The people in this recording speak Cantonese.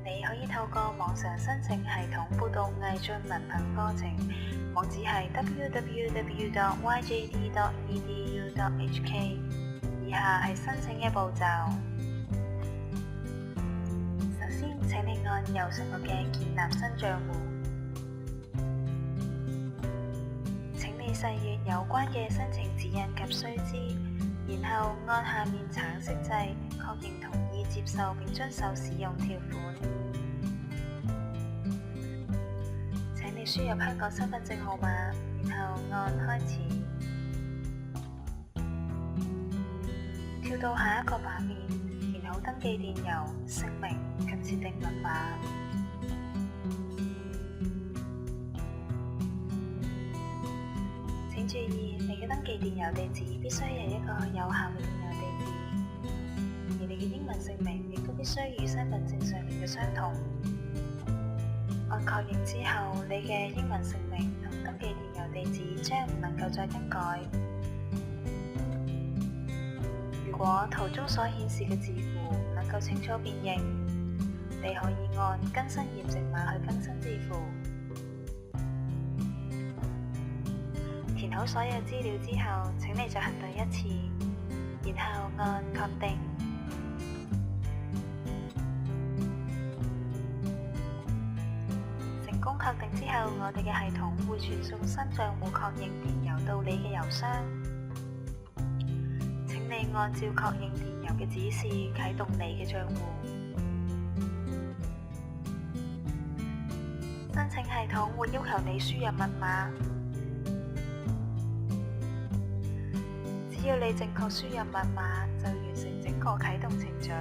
你可以透過網上申請系統報讀毅進文憑課程，網址係 www.yjd.edu.hk。以下係申請嘅步驟。首先，請你按右上角嘅建立新帳戶。請你細閱有關嘅申請指引及須知，然後按下面橙色掣確認同意接受並遵守使用條款。請你輸入香港身份證號碼，然後按開始。跳到下一個版面，填好登記電郵、姓名及設定密碼。請注意，你嘅登記電郵地址必須係一個有效嘅電郵地址，而你嘅英文姓名亦都必須與身份證上面嘅相同。按確認之後，你嘅英文姓名同登記電郵地址將唔能夠再更改。如果圖中所顯示嘅字符唔能夠清楚辨認，你可以按更新驗證碼去更新字符。填好所有資料之後，請你再核對一次，然後按確定。成功確定之後，我哋嘅系統會傳送新帳戶確認電郵到你嘅郵箱。請你按照確認電郵嘅指示啟動你嘅帳戶。申請系統會要求你輸入密碼。只要你正確輸入密碼，就完成整個啟動程序。